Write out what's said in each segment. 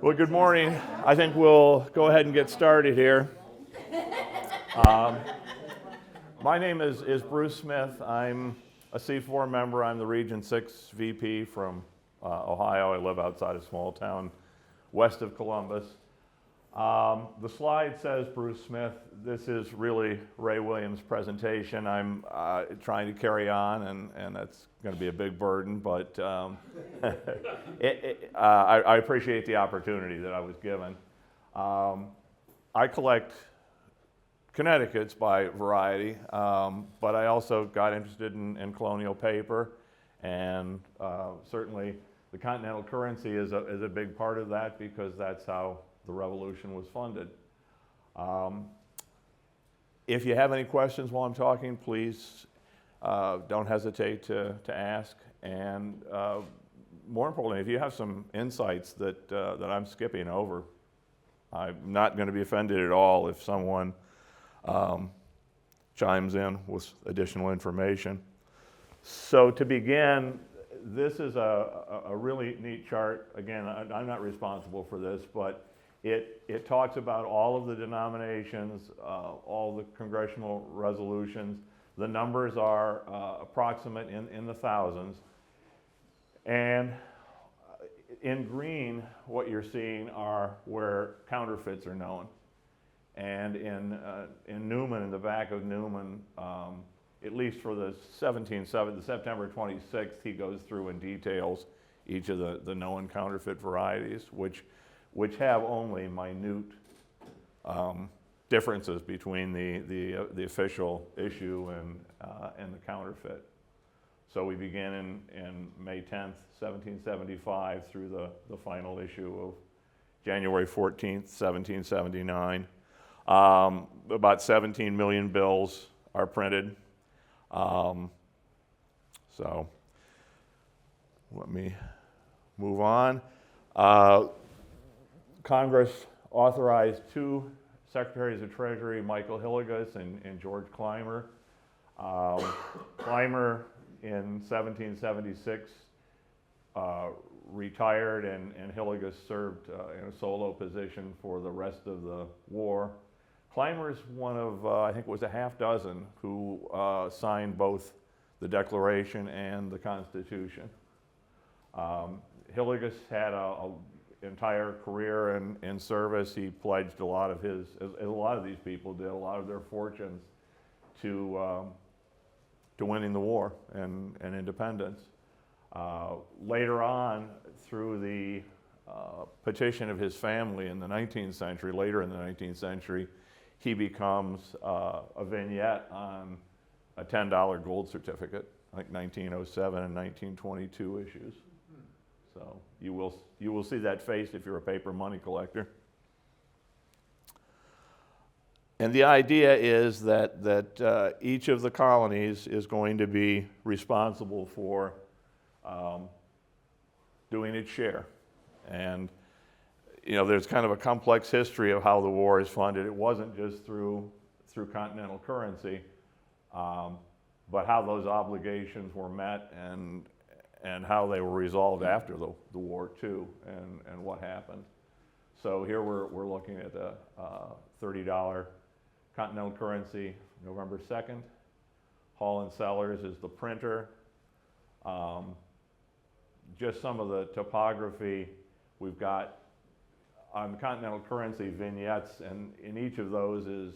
Well, good morning. I think we'll go ahead and get started here. My name is Bruce Smith. I'm a C4 member. I'm the Region 6 VP from Ohio. I live outside a small town west of Columbus. The slide says Bruce Smith. This is really Ray Williams' presentation. I'm trying to carry on, and that's going to be a big burden, but I appreciate the opportunity that I was given. I collect Connecticut's by variety, but I also got interested in colonial paper, and certainly the Continental currency is a big part of that because that's how the revolution was funded. If you have any questions while I'm talking, please don't hesitate to ask. And more importantly, if you have some insights that I'm skipping over, I'm not going to be offended at all if someone chimes in with additional information. So to begin, this is a really neat chart. Again, I'm not responsible for this, but it talks about all of the denominations, all the congressional resolutions. The numbers are approximate in the thousands. And in green, what you're seeing are where counterfeits are known. And in Newman, in the back of Newman, at least for the September 26th, he goes through and details each of the known counterfeit varieties, which have only minute differences between the official issue and the counterfeit. So we begin in May 10th, 1775 through the final issue of January 14th, 1779. About 17 million bills are printed. So let me move on. Congress authorized two Secretaries of Treasury, Michael Hillegas and George Clymer. Clymer in 1776 retired, and Hillegas served in a solo position for the rest of the war. Clymer's one of, I think it was a half dozen who signed both the Declaration and the Constitution. Hillegas had a entire career in service. He pledged a lot of his, as a lot of these people did, a lot of their fortunes to winning the war and independence. Later on, through the petition of his family in the 19th century, later in the 19th century, he becomes a vignette on a $10 gold certificate, like 1907 and 1922 issues. So you will see that face if you're a paper money collector. And the idea is that each of the colonies is going to be responsible for doing its share. And there's kind of a complex history of how the war is funded. It wasn't just through Continental currency, but how those obligations were met and how they were resolved after the war too, and what happened. So here we're looking at a $30 Continental currency, November 2nd. Hall & Sellers is the printer. Just some of the topography we've got on the Continental currency vignettes, and in each of those is,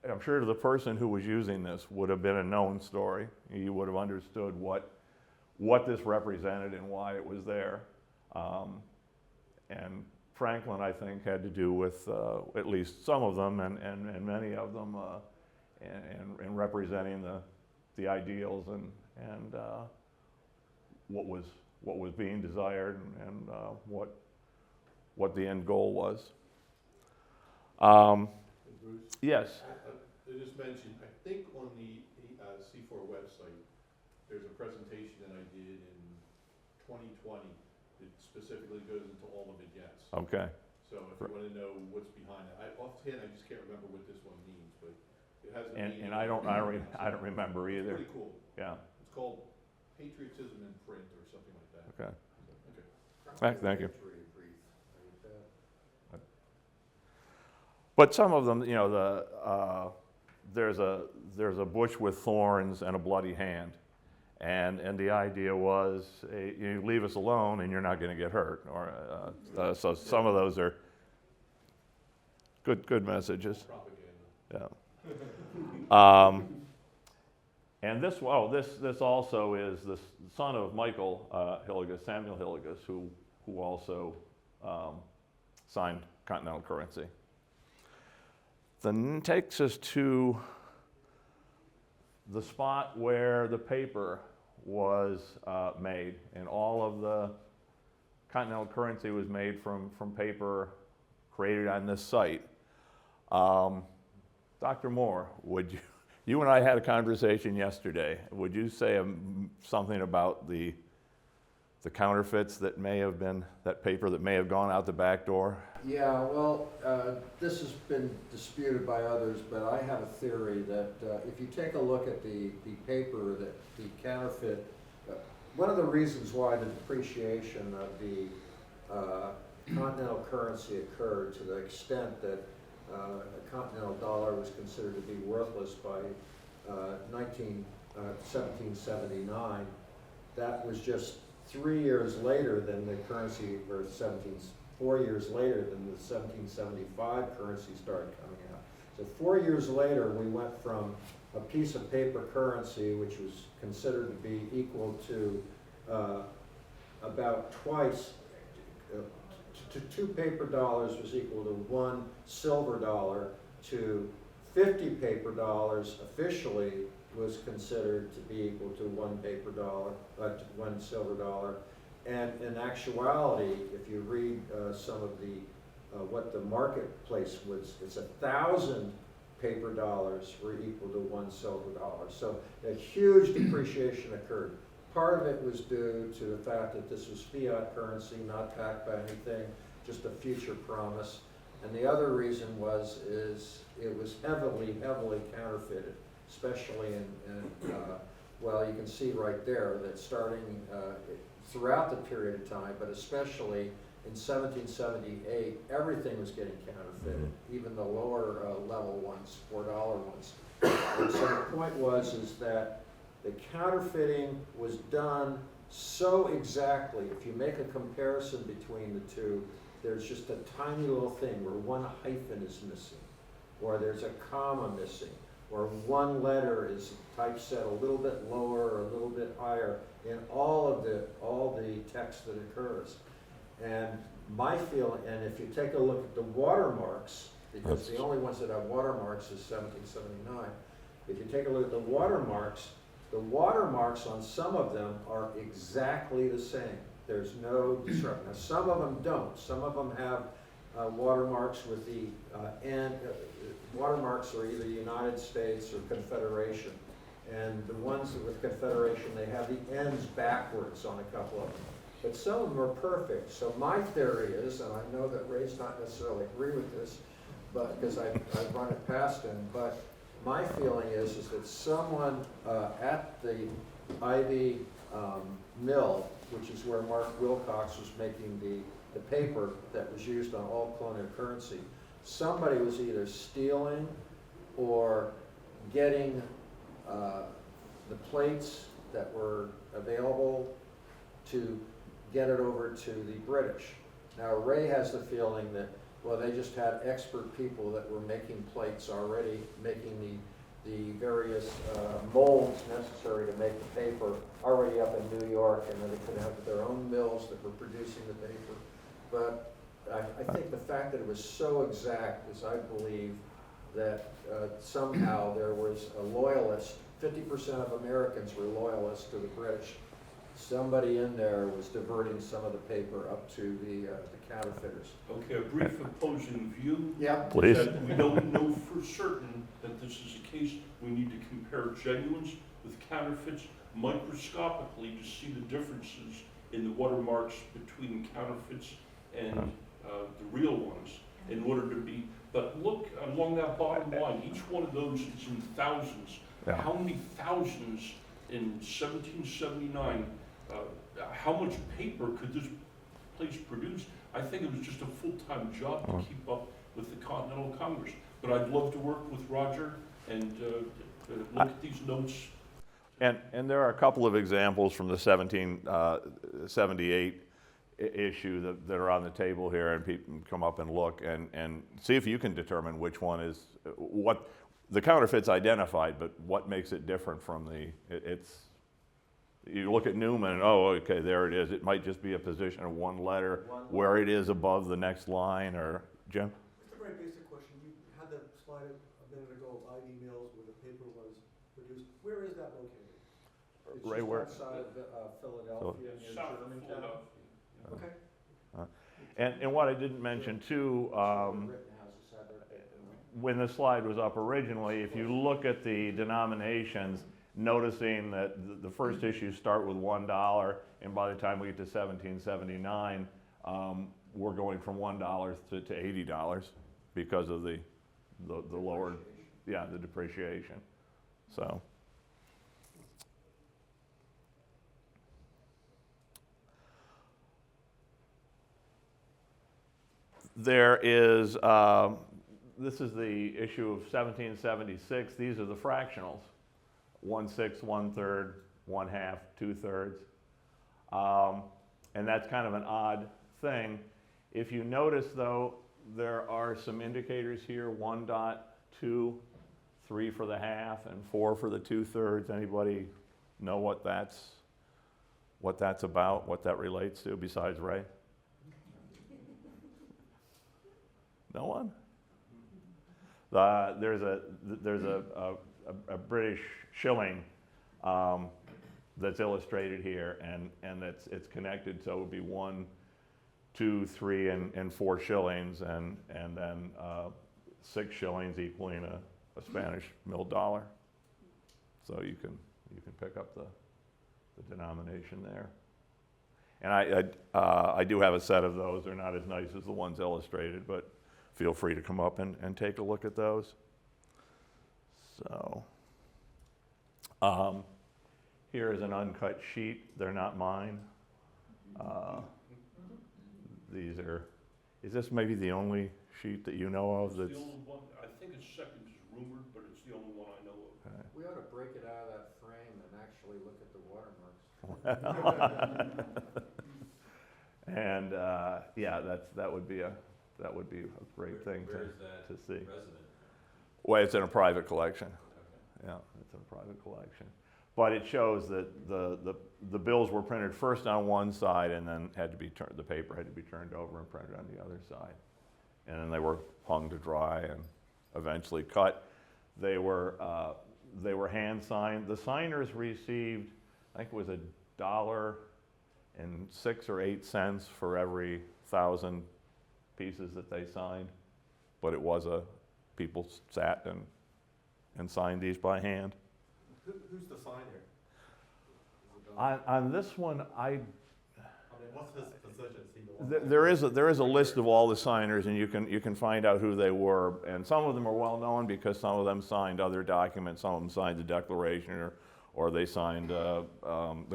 I'm sure to the person who was using this would have been a known story. You would have understood what this represented and why it was there. And Franklin, I think, had to do with at least some of them and many of them in representing the ideals and what was being desired and what the end goal was. Bruce? Yes. I just mentioned, I think on the C4 website, there's a presentation that I did in 2020 that specifically goes into all the vignettes. Okay. So if you want to know what's behind it, offhand I just can't remember what this one means, but it has a meaning. And I don't remember either. It's pretty cool. Yeah. It's called Patriotism in Print or something like that. Okay. Okay. Thank you. Victory wreath. Ain't that- But some of them, there's a bush with thorns and a bloody hand, and the idea was you leave us alone and you're not going to get hurt. So some of those are good messages. Propaganda. Yeah. And this also is the son of Michael Hillegas, Samuel Hillegas, who also signed Continental currency. Then takes us to the spot where the paper was made, and all of the Continental currency was made from paper created on this site. Dr. Moore, you and I had a conversation yesterday. Would you say something about the counterfeits that paper that may have gone out the back door? Yeah, well, this has been disputed by others, but I have a theory that if you take a look at the paper, that the counterfeit, one of the reasons why the depreciation of the Continental currency occurred to the extent that a Continental dollar was considered to be worthless by 1779, that was just 3 years later than the currency, or 4 years later than the 1775 currency started coming out. So 4 years later, we went from a piece of paper currency, which was considered to be equal to about twice, to 2 paper dollars was equal to 1 silver dollar, to 50 paper dollars officially was considered to be equal to 1 paper dollar, 1 silver dollar. And in actuality, if you read some of the, what the marketplace was, it's 1,000 paper dollars were equal to 1 silver dollar. So a huge depreciation occurred. Part of it was due to the fact that this was fiat currency, not backed by anything, just a future promise. And the other reason is it was heavily counterfeited, especially well, you can see right there that starting throughout the period of time, but especially in 1778, everything was getting counterfeited, even the lower level ones, $4 ones. And so the point is that the counterfeiting was done so exactly. If you make a comparison between the two, there's just a tiny little thing where one hyphen is missing, or there's a comma missing, or one letter is typeset a little bit lower or a little bit higher in all the text that occurs. And my feeling, and if you take a look at the watermarks, because the only ones that have watermarks is 1779, if you take a look at the watermarks on some of them are exactly the same. There's no disruption. Now, some of them don't. Some of them have watermarks with the watermarks are either United States or Confederation. And the ones with Confederation, they have the ends backwards on a couple of them. But some of them are perfect. So my theory is, and I know that Ray's not necessarily agree with this, but because I've run it past him, but my feeling is that someone at the Ivy Mill, which is where Mark Wilcox was making the paper that was used on all colonial currency, somebody was either stealing or getting the plates that were available to get it over to the British. Now Ray has the feeling that, well, they just had expert people that were making plates already, making the various molds necessary to make the paper already up in New York, and then they could have their own mills that were producing the paper. But I think the fact that it was so exact is, I believe, that somehow there was a loyalist, 50% of Americans were loyalists to the British. Somebody in there was diverting some of the paper up to the counterfeiters. Okay, a brief opposing view. Yeah. Please. That we don't know for certain that this is the case. We need to compare genuines with counterfeits microscopically to see the differences in the watermarks between counterfeits and the real ones in order to be, but look along that bottom line, each one of those is in thousands. Yeah. How many thousands in 1779, how much paper could this place copies produced. I think it was just a full-time job to keep up with the Continental Congress. But I'd love to work with Roger and look at these notes. And there are a couple of examples from the 1778 issue that are on the table here, and people can come up and look and see if you can determine which one is what. The counterfeit's identified, but what makes it different from you look at Newman and, oh, okay, there it is. It might just be a position of one letter where it is above the next line, or, Jim? Just a very basic question. You had that slide a minute ago of ID mills where the paper was produced. Where is that located? It's Right just where? outside of Philadelphia, near South of Germantown. Philadelphia. Okay. And what I didn't mention too, Rittenhouses had their paper. when the slide was up originally, if you look at the denominations, noticing that the first issues start with $1, and by the time we get to 1779, we're going from $1 to $80 because of the lower, yeah, the depreciation. So. There is, this is the issue of 1776. These are the fractionals. 1/6, 1/3, 1/2, 2/3. And that's kind of an odd thing. If you notice though, there are some indicators here, 1.2, 3 for the half, and 4 for the 2/3. Anybody know what that's about, what that relates to besides Ray? No one? There's a British shilling that's illustrated here, and it's connected, so it would be 1, 2, 3, and 4 shillings, and then 6 shillings equaling a Spanish mill dollar. So you can pick up the denomination there. And I do have a set of those. They're not as nice as the ones illustrated, but feel free to come up and take a look at those. So, here is an uncut sheet. They're not mine. These are, is this maybe the only sheet that you know of It's that's? the only one, I think it's second is rumored, but it's the only one I know of. Okay. We ought to break it out of that frame and actually look at the watermarks. And yeah, that would be a great thing to see. Resident? Well, it's in a private collection. Yeah, it's in a private collection. But it shows that the bills were printed first on one side, and then the paper had to be turned over and printed on the other side. And then they were hung to dry and eventually cut. They were hand signed. The signers received, I think it was $1.06 or 8 cents for every 1,000 pieces that they signed. But it was people sat and signed these by hand. Who's the signer? On this one, I mean, what's his position? Is he the one? there is a list of all the signers, and you can find out who they were. And some of them are well known because some of them signed other documents. Some of them signed the Declaration, or they signed the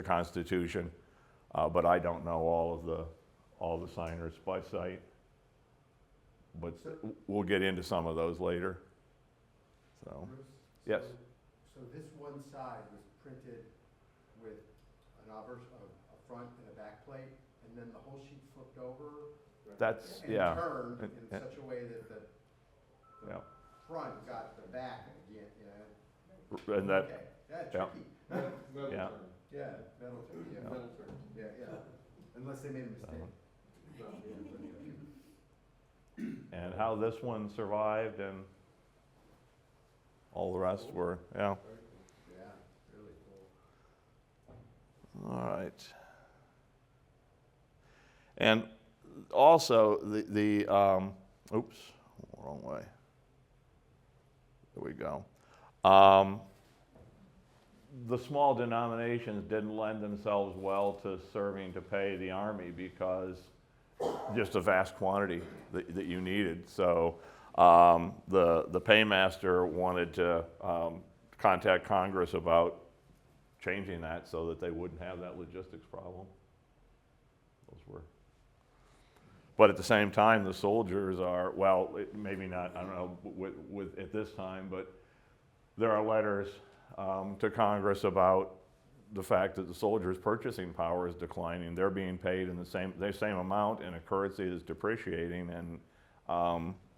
Constitution. But I don't know all the signers by sight. But we'll get into some of those later. So, yes. So this one side was printed with a front and a back plate, and then the whole sheet flipped over? That's, and yeah. turned in And- such a way that the Yeah. front got the back again, you know? And that, Okay, yeah, yeah. tricky. Metal Yeah. turn. Yeah, metal turn, yeah, Metal turn. yeah. Unless they made a mistake. and how this one survived, and all the rest were, yeah. Yeah, really cool. All right. And also oops, wrong way. There we go. The small denominations didn't lend themselves well to serving to pay the Army because just a vast quantity that you needed. So the paymaster wanted to contact Congress about changing that so that they wouldn't have that logistics problem. Those were But at the same time, the soldiers are, well, maybe not, I don't know, at this time, but there are letters to Congress about the fact that the soldiers' purchasing power is declining. They're being paid in the same amount in a currency that's depreciating, and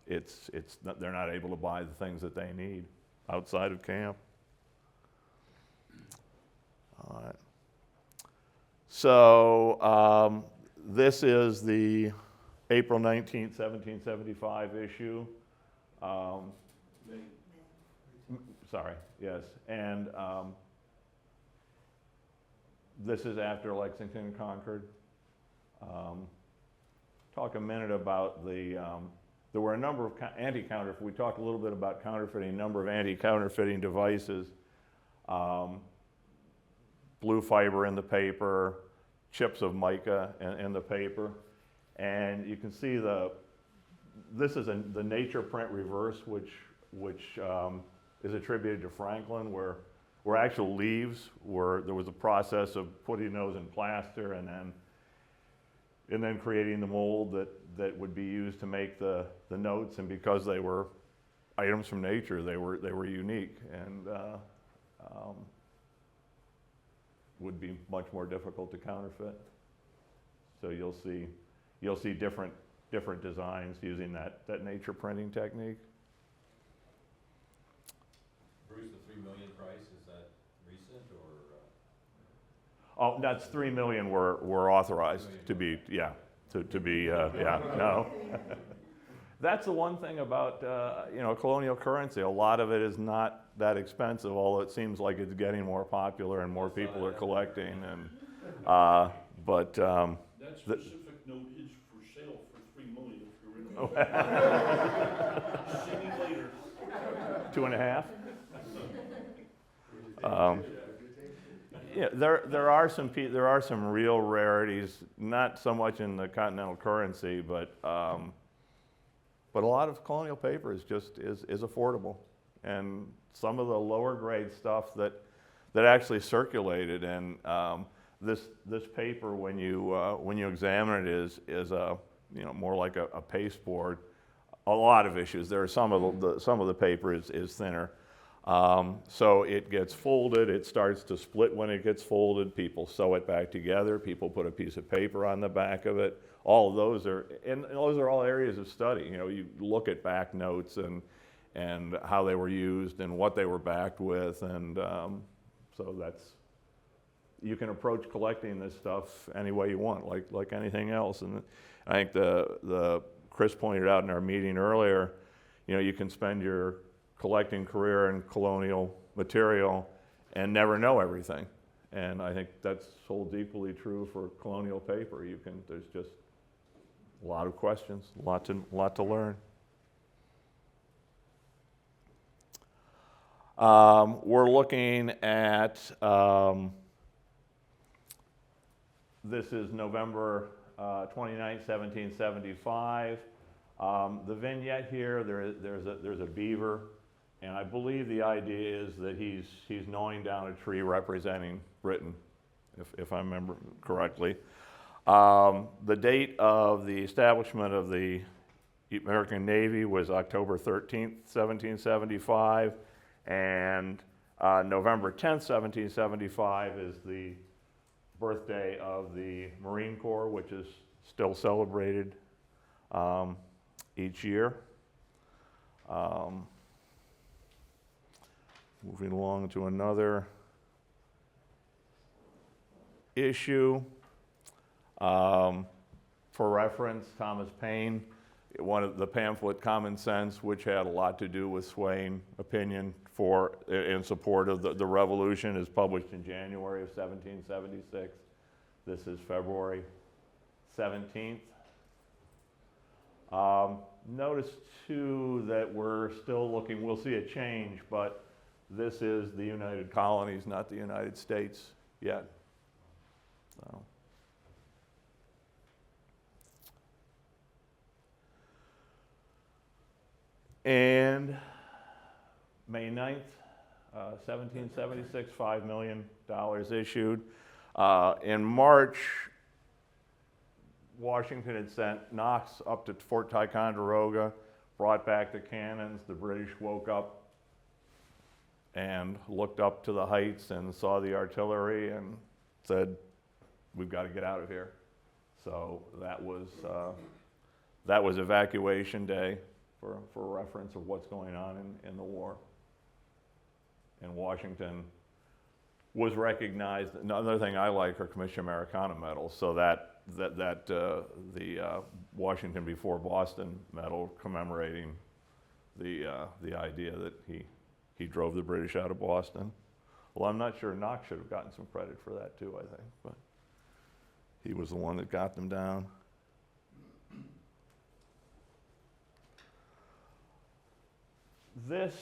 they're not able to buy the things that they need outside of camp. All right. So this is the April 19th, 1775 issue. Sorry, yes. And this is after Lexington conquered. Talk a minute about there were a number of anti-counterfeit. We talked a little bit about counterfeiting, a number of anti-counterfeiting devices. Blue fiber in the paper, chips of mica in the paper. And you can see this is the nature print reverse, which is attributed to Franklin, where actual leaves there was a process of putting those in plaster and then creating the mold that would be used to make the notes. And because they were items from nature, they were unique and would be much more difficult to counterfeit. So you'll see different designs using that nature printing technique. Bruce, the 3 million price, is that recent or? Oh, that's 3 million were authorized to be, yeah, to be, yeah, no. That's the one thing about, colonial currency. A lot of it is not that expensive, although it seems like it's getting more popular and more people are collecting. And, but That specific note is for sale for $3 million if you're in it. See me later. 2.5. Yeah, there are some real rarities, not so much in the Continental currency, but a lot of colonial paper is affordable, and some of the lower grade stuff that actually circulated, and this paper, when you examine it, is more like a pasteboard. A lot of issues. There are some of the paper is thinner. So it gets folded, it starts to split when it gets folded, people sew it back together, people put a piece of paper on the back of it. All of those are all areas of study. You look at back notes and how they were used and what they were backed with, and so you can approach collecting this stuff any way you want, like anything else. And I think the Chris pointed out in our meeting earlier, you can spend your collecting career in colonial material and never know everything. And I think that's holds equally true for colonial paper. There's just a lot of questions, a lot to learn. We're looking at, this is November 29, 1775. The vignette here, there's a beaver, and I believe the idea is that he's gnawing down a tree representing Britain, if I remember correctly. The date of the establishment of the American Navy was October 13th, 1775, and November 10th, 1775 is the birthday of the Marine Corps, which is still celebrated each year. Moving along to another issue. For reference, Thomas Paine, one of the pamphlet Common Sense, which had a lot to do with swaying opinion in support of the revolution, is published in January of 1776. This is February 17th. Notice too that we're still looking, we'll see a change, but this is the United Colonies, not the United States yet. So. And May 9th, 1776, $5 million issued. In March, Washington had sent Knox up to Fort Ticonderoga, brought back the cannons. The British woke up and looked up to the heights and saw the artillery and said, we've got to get out of here. So that was evacuation day for reference of what's going on in the war. And Washington was recognized. Another thing I like are Commission Americana medals, so the Washington before Boston medal commemorating the idea that he drove the British out of Boston. Well, I'm not sure Knox should have gotten some credit for that too, I think, but he was the one that got them down. This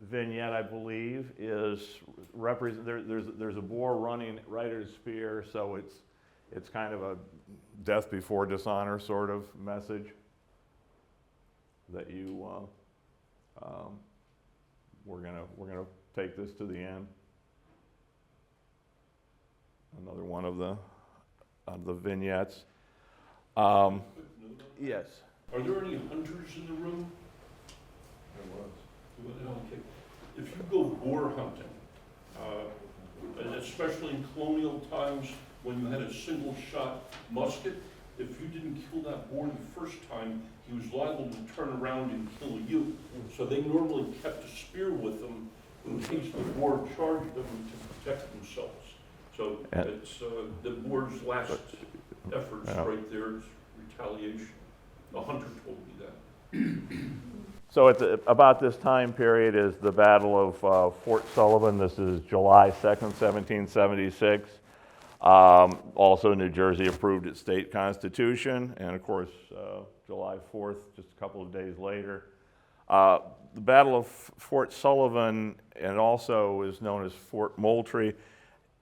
vignette, I believe, is there's a boar running right at his spear, so it's kind of a death before dishonor sort of message that we're gonna take this to the end. Another one of the vignettes. Yes. Are there any hunters in the room? There was. Okay. If you go boar hunting, and especially in colonial times when you had a single shot musket, if you didn't kill that boar the first time, he was liable to turn around and kill you. So they normally kept a spear with them in case the boar charged them to protect themselves. So it's the boar's last efforts right there, it's retaliation. The hunter told me that. So about this time period is the Battle of Fort Sullivan. This is July 2nd, 1776. Also, New Jersey approved its state constitution, and of course, July 4th, just a couple of days later. The Battle of Fort Sullivan, and also is known as Fort Moultrie.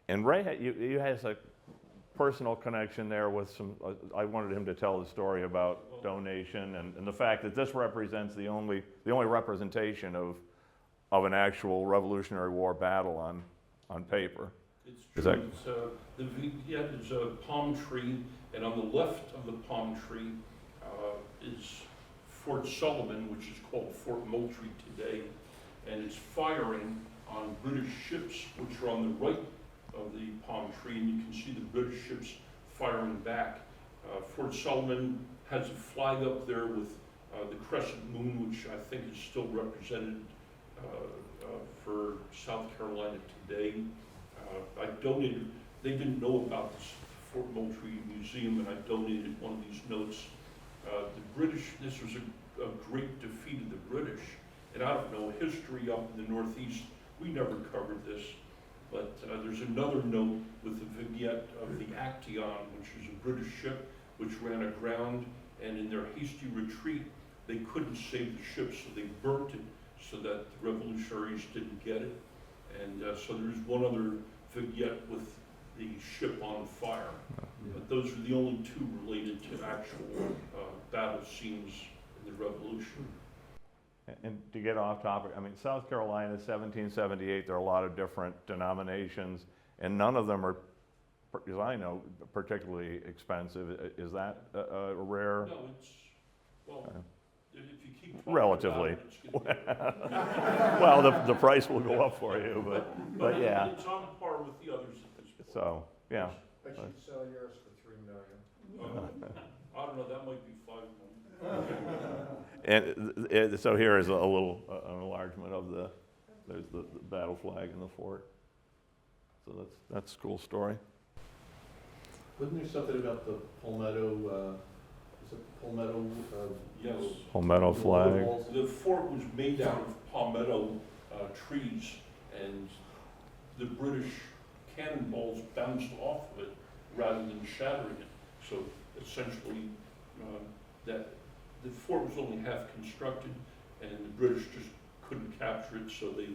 And Ray, you had a personal connection there with some, I wanted him to tell the story about donation and the fact that this represents the only representation of an actual Revolutionary War battle on paper. It's true. The vignette is a palm tree, and on the left of the palm tree is Fort Sullivan, which is called Fort Moultrie today, and it's firing on British ships, which are on the right of the palm tree, and you can see the British ships firing back. Fort Sullivan has a flag up there with the crescent moon, which I think is still represented for South Carolina today. I donated, they didn't know about this Fort Moultrie Museum, and I donated one of these notes. The British, this was a great defeat of the British, and I don't know, history up in the Northeast, we never covered this, but there's another note with the vignette of the Action, which is a British ship which ran aground, and in their hasty retreat, they couldn't save the ship, so they burnt it so that the revolutionaries didn't get it. And so there's one other vignette with the ship on fire. But those are the only two related to actual battle scenes in the Revolution. And to get off topic, I mean, South Carolina, 1778, there are a lot of different denominations, and none of them are, as I know, particularly expensive. Is that a rare? No, it's, well, if you keep talking Relatively. about it, it's gonna get Well, the price will go up for you, but yeah. It's on par with the others at this point. So, yeah. I should sell yours for $3 million. I don't know, that might be $5 million. And so here is a little an enlargement of there's the battle flag in the fort. So that's a cool story. Wasn't there something about the Palmetto, is it Palmetto? Yes. Palmetto flag. The fort was made out of palmetto trees, and the British cannonballs bounced off of it rather than shattering it. So essentially, that the fort was only half constructed, and the British just couldn't capture it, so they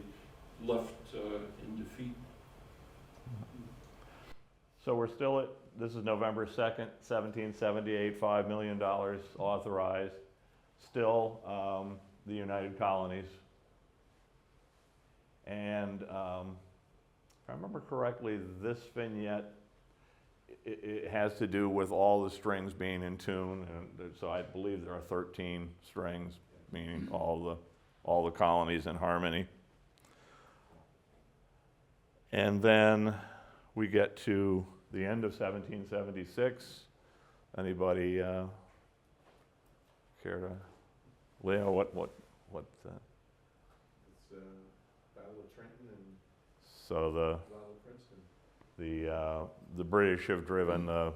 left in defeat. So we're still at, this is November 2nd, 1778, $5 million authorized. Still the United Colonies. And if I remember correctly, this vignette it has to do with all the strings being in tune, and so I believe there are 13 strings, meaning all the colonies in harmony. And then we get to the end of 1776. Anybody care to, Leo, what It's Battle of Trenton and so Battle of Princeton. the British have driven the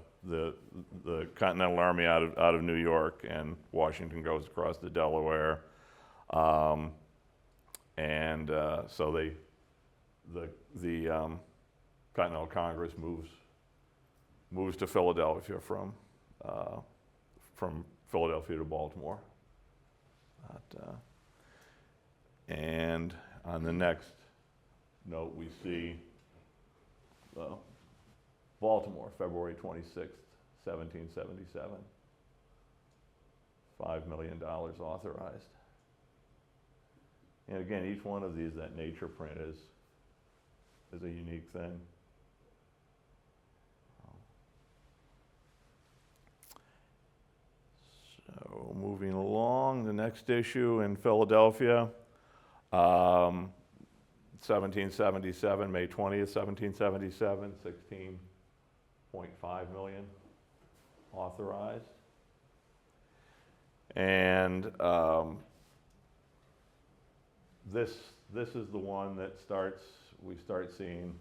Continental Army out of New York, and Washington goes across the Delaware, and so the Continental Congress moves to Philadelphia from Philadelphia to Baltimore. And on the next note, we see Baltimore, February 26th, 1777. $5 million authorized. And again, each one of these, that nature print is a unique thing. So moving along, the next issue in Philadelphia, 1777, May 20th, 1777, 16.5 million authorized. And this is the one that we start seeing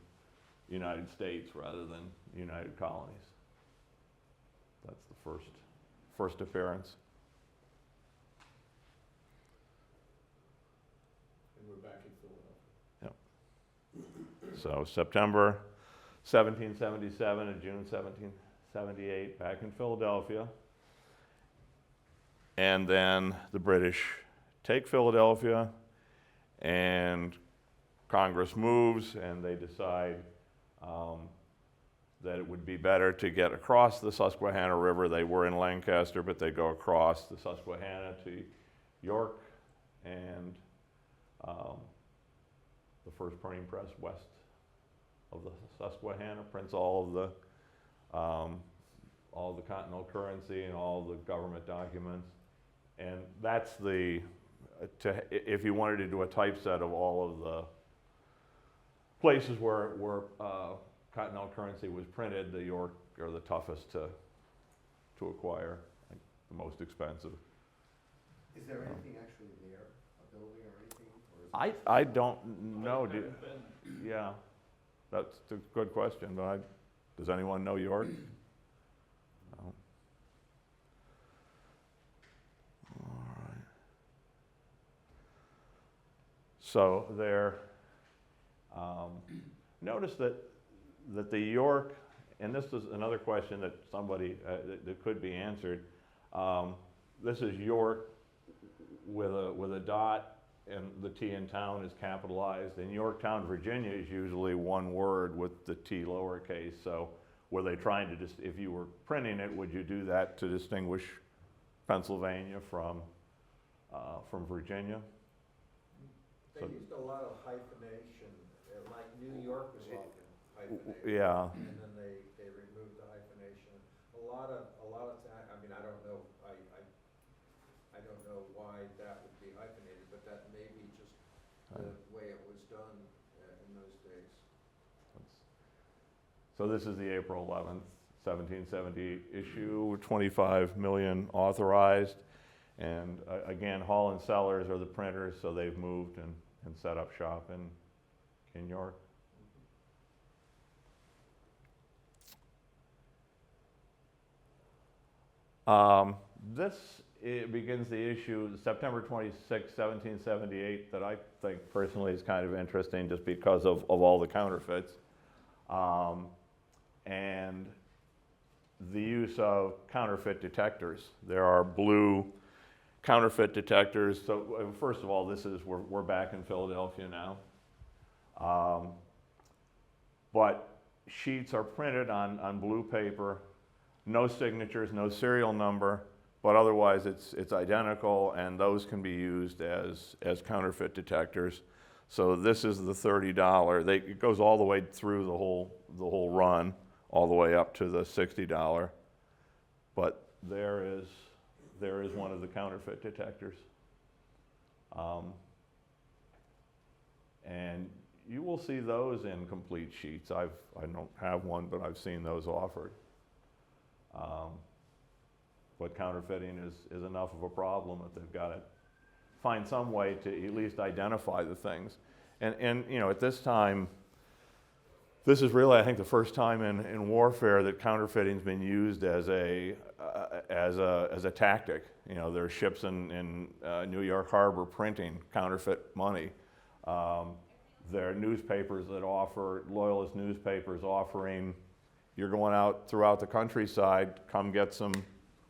United States rather than United Colonies. That's the first appearance. And we're back in Philadelphia. So September 1777 and June 1778, back in Philadelphia. And then the British take Philadelphia, and Congress moves, and they decide that it would be better to get across the Susquehanna River. They were in Lancaster, but they go across the Susquehanna to York, and the first printing press west of the Susquehanna prints all of the Continental currency and all the government documents. And that's if you wanted to do a typeset of all of the places where Continental currency was printed, the York are the toughest to acquire, like the most expensive. Is there anything actually there, a building or anything? Or is it I don't know. Yeah, that's a good question. But does anyone know York? No. All right. So there. Notice that the York, and this is another question that somebody that could be answered. This is York with a dot, and the T in town is capitalized. In Yorktown, Virginia is usually one word with the T lowercase. So were they trying to if you were printing it, would you do that to distinguish Pennsylvania from Virginia? They used a lot of hyphenation, like New York was often hyphenated. Yeah. And then they removed the hyphenation. A lot of time, I mean, I don't know why that would be hyphenated, but that may be just the way it was done in those days. So this is the April 11th, 1770 issue, 25 million authorized. And again, Hall and Sellers are the printers, so they've moved and set up shop in York. It begins the issue, September 26, 1778, that I think personally is kind of interesting just because of all the counterfeits. And the use of counterfeit detectors. There are blue counterfeit detectors. So first of all, we're back in Philadelphia now. But sheets are printed on blue paper, no signatures, no serial number, but otherwise it's identical, and those can be used as counterfeit detectors. So this is the $30. It goes all the way through the whole run all the way up to the $60. But there is one of the counterfeit detectors. And you will see those in complete sheets. I don't have one, but I've seen those offered. But counterfeiting is enough of a problem that they've got to find some way to at least identify the things. And you know, at this time, this is really, I think, the first time in warfare that counterfeiting's been used as a tactic. You know, there are ships in New York Harbor printing counterfeit money. There are newspapers that offer, loyalist newspapers offering, you're going out throughout the countryside, come get some,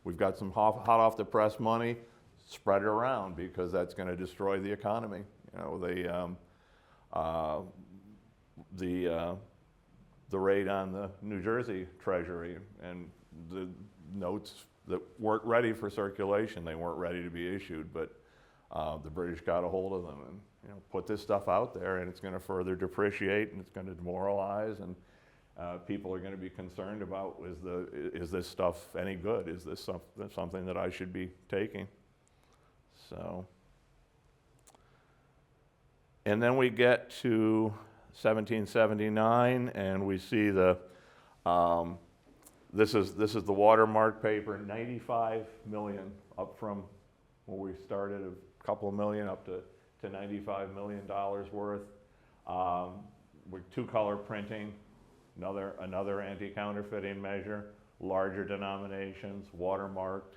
we've got some hot off the press money, spread it around because that's going to destroy the economy. You know, the raid on the New Jersey Treasury and the notes that weren't ready for circulation, they weren't ready to be issued, but the British got a hold of them and, you know, put this stuff out there, and it's going to further depreciate and it's going to demoralize, and people are going to be concerned about, is this stuff any good? Is this something that I should be taking? So, and then we get to 1779, and we see the this is the watermark paper, 95 million, up from when we started a couple of million up to $95 million worth. With two-color printing, another anti-counterfeiting measure, larger denominations, watermarked,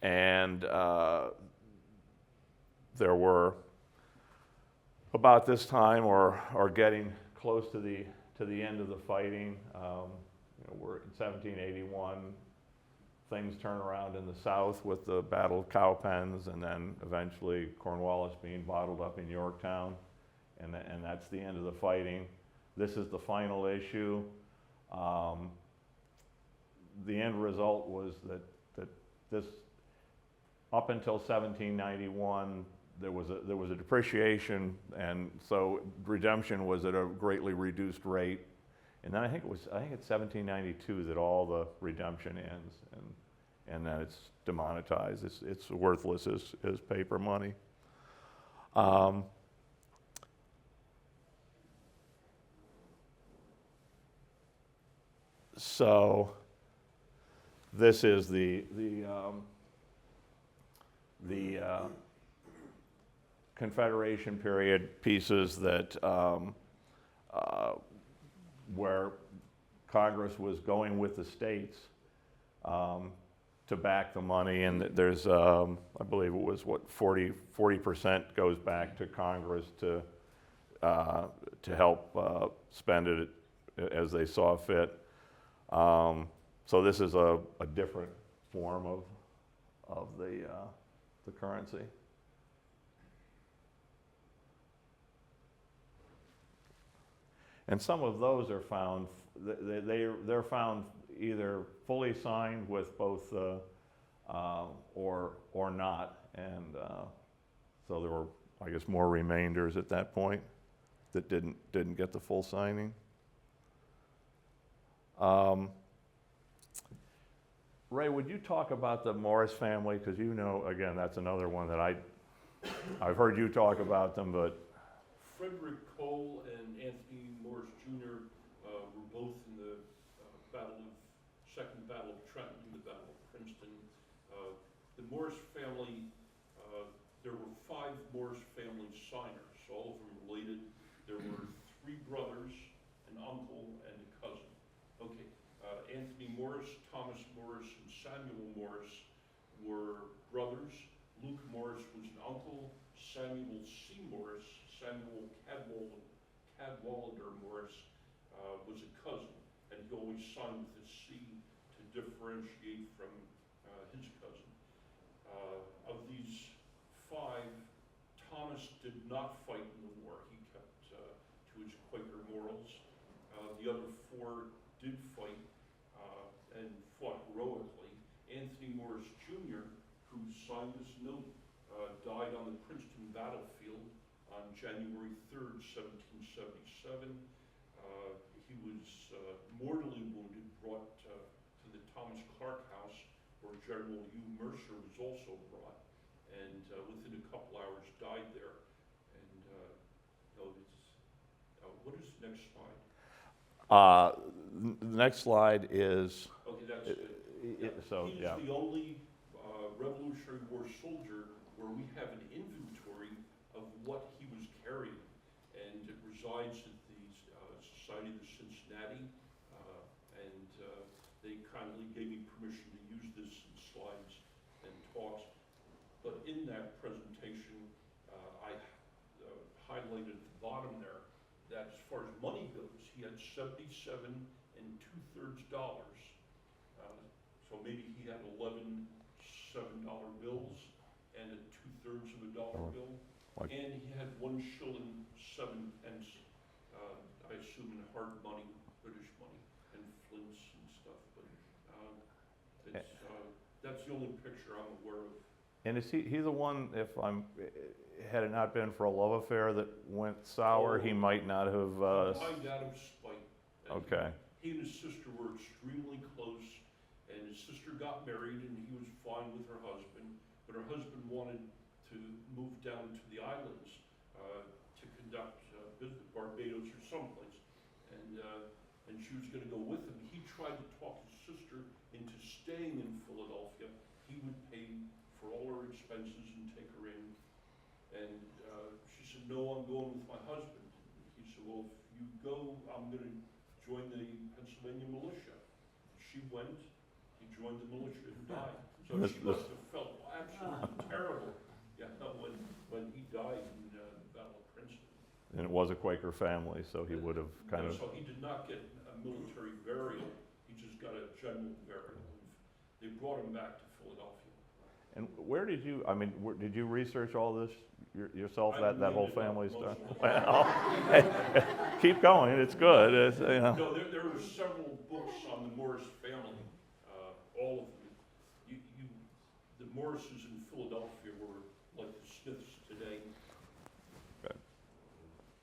and there were, about this time or getting close to the end of the fighting, you know, we're in 1781. Things turn around in the South with the Battle of Cowpens, and then eventually Cornwallis being bottled up in Yorktown, and that's the end of the fighting. This is the final issue. The end result was that this, up until 1791, there was a depreciation, and so redemption was at a greatly reduced rate. And then I think it's 1792 that all the redemption ends, and then it's demonetized. It's worthless as paper money. So this is the Confederation period pieces that where Congress was going with the states to back the money, and there's I believe it was 40% goes back to Congress to help spend it as they saw fit. So this is a different form of the currency. And some of those are found, they're found either fully signed with both or not, and so there were, I guess, more remainders at that point that didn't get the full signing. Ray, would you talk about the Morris family? Because you know, again, that's another one that I've heard you talk about them, but Frederick Cole and Anthony Morris Jr. Were both in the Second Battle of Trenton and the Battle of Princeton. The Morris family, there were 5 Morris family signers, all of them related. There were 3 brothers, an uncle, and a cousin. Okay, Anthony Morris, Thomas Morris, and Samuel Morris were brothers. Luke Morris was an uncle. Samuel C. Morris, Samuel Cadwallader Morris, was a cousin, and he always signed with a C to differentiate from his cousin. Of these 5, Thomas did not fight in the war. He kept to his Quaker morals. The other 4 did fight and fought heroically. Anthony Morris Jr., who signed this note, died on the Princeton battlefield on January 3rd, 1777. he was mortally wounded, brought to the Thomas Clark House, where General Hugh Mercer was also brought, and within a couple hours died there. And what is the next slide? The next slide is, Okay, that's it. so, He's yeah. the only Revolutionary War soldier where we have an inventory of what he was carrying, and it resides at the Society of the Cincinnati, and they kindly gave me permission to use this in slides and talks. But in that presentation, I highlighted at the bottom there that as far as money goes, he had 77 2/3 dollars. So maybe he had 11 $7 bills and a 2/3 of a dollar bill, Like- and he had 1 shilling 7 pence. I assume in hard money, British money, and flints and stuff. But that's the only picture I'm aware of. And is he the one, if had it not been for a love affair that went sour, he might not have, Died out of spite. And okay, He and his sister were extremely close, and his sister got married, and he was fine with her husband, but her husband wanted to move down to the islands to conduct business, Barbados or someplace, and she was going to go with him. He tried to talk his sister into staying in Philadelphia. He would pay for all her expenses and take her in, and she said, "No, I'm going with my husband." He said, "Well, if you go, I'm going to join the Pennsylvania militia." She went, he joined the militia and died. So she must have felt absolutely terrible, when he died in the Battle of Princeton. and it was a Quaker family, so he would have kind No, of, so he did not get a military burial, he just got a general burial. They brought him back to Philadelphia. and where did you, did you research all this yourself, I that whole made it up family most stuff? of it. Well, keep going, it's good, it's, No, there were several books on the Morris family, all of them. The Morrises in Philadelphia were like the Smiths today.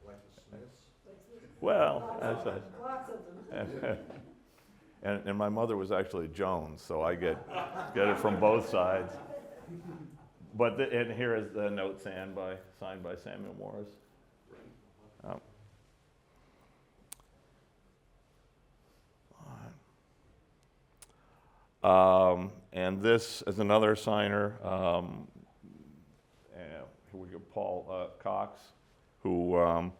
Like the Smiths? well, Lots of them. and my mother was actually Jones, so I get it from both sides. But, and here is the note signed by Samuel Morris. Right. And this is another signer, here we go, Paul Cox, who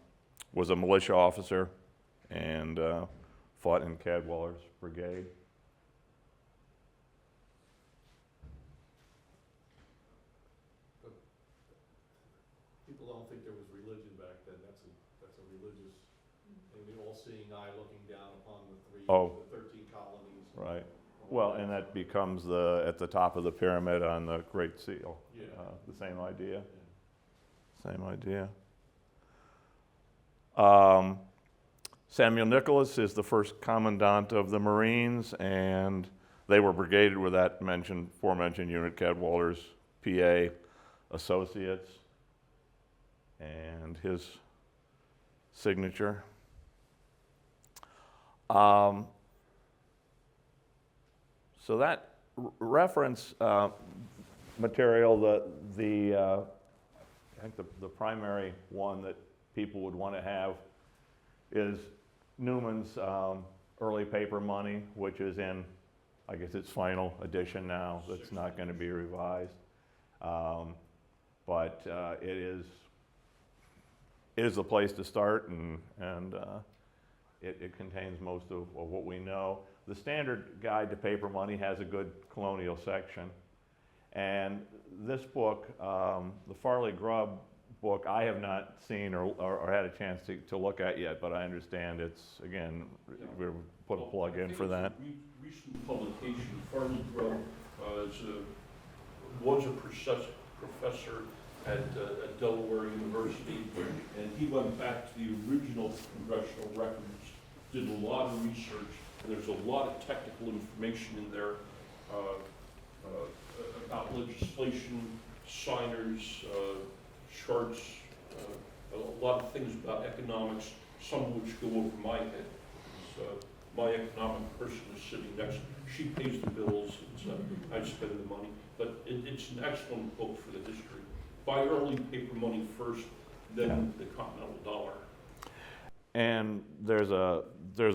was a militia officer and fought in Cadwaller's brigade. People don't think there was religion back then. That's a religious, and the all-seeing eye looking down upon the Oh. the 13 colonies. Right. Well, and that becomes at the top of the pyramid on the Great Seal. Yeah. The same idea. Yeah. Same idea. Samuel Nicholas is the first commandant of the Marines, and they were brigaded with that aforementioned unit, Cadwalder's PA Associates, and his signature. So that reference material, I think the primary one that people would want to have is Newman's early paper money, which is in, I guess, its final edition now. That's not going to be revised, but it is the place to start, and it contains most of what we know. The standard guide to paper money has a good colonial section, and this book, the Farley Grubb book, I have not seen or had a chance to look at yet, but I understand it's, again, we'll put a plug in for that. Recent publication, Farley Grubb was a professor at Delaware University, and he went back to the original congressional records, did a lot of research, and there's a lot of technical information in there about legislation, signers, charts, a lot of things about economics, some of which go over my head, my economic person is sitting next, she pays the bills, I spend the money. But it's an excellent book for the history. Buy early paper money first, then the Continental dollar. And there's a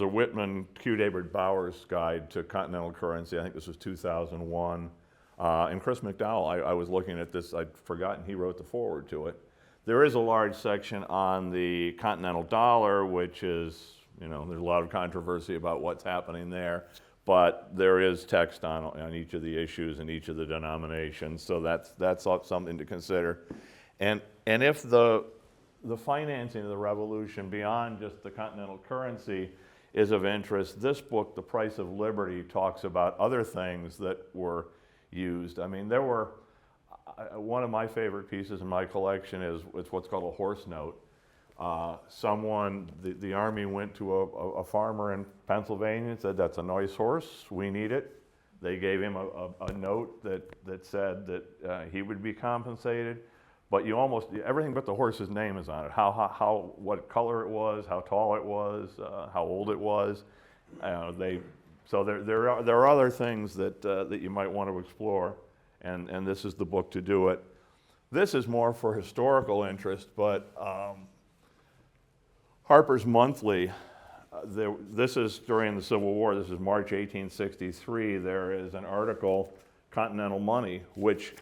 Whitman Q. David Bowers guide to Continental currency. I think this was 2001. And Chris McDowell, I was looking at this, I'd forgotten he wrote the foreword to it. There is a large section on the Continental dollar, which is, there's a lot of controversy about what's happening there, but there is text on each of the issues and each of the denominations, so that's something to consider. And if the financing of the revolution beyond just the Continental currency is of interest, this book, The Price of Liberty, talks about other things that were used. I mean, there were, one of my favorite pieces in my collection is what's called a horse note. The Army went to a farmer in Pennsylvania and said, "That's a nice horse, we need it." They gave him a note that said that he would be compensated, but everything but the horse's name is on it. What color it was, how tall it was, how old it was. So there are other things that you might want to explore, and this is the book to do it. This is more for historical interest, but Harper's Monthly, this is during the Civil War, this is March 1863, there is an article, Continental Money, which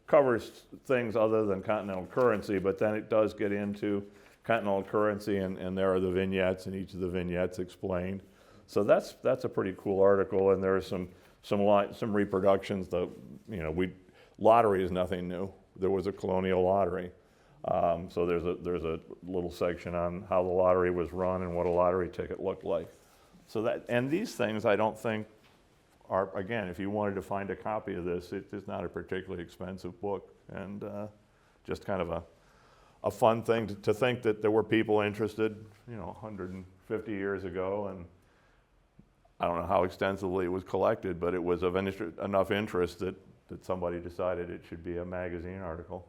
covers things other than Continental currency, but then it does get into Continental currency, and there are the vignettes, and each of the vignettes explained. So that's a pretty cool article, and there are some reproductions. Lottery is nothing new. There was a Colonial lottery. So there's a little section on how the lottery was run and what a lottery ticket looked like. And these things I don't think are, again, if you wanted to find a copy of this, it is not a particularly expensive book, and just kind of a fun thing to think that there were people interested, 150 years ago, and I don't know how extensively it was collected, but it was of enough interest that somebody decided it should be a magazine article.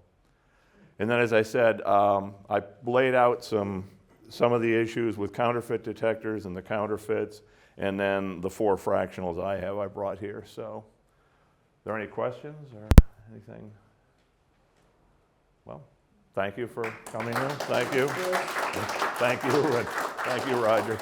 And then, as I said, I laid out some of the issues with counterfeit detectors and the counterfeits, and then the 4 fractionals I brought here. So, are there any questions or anything? Well, thank you for coming in. Thank you. Thank you, and thank you, Roger.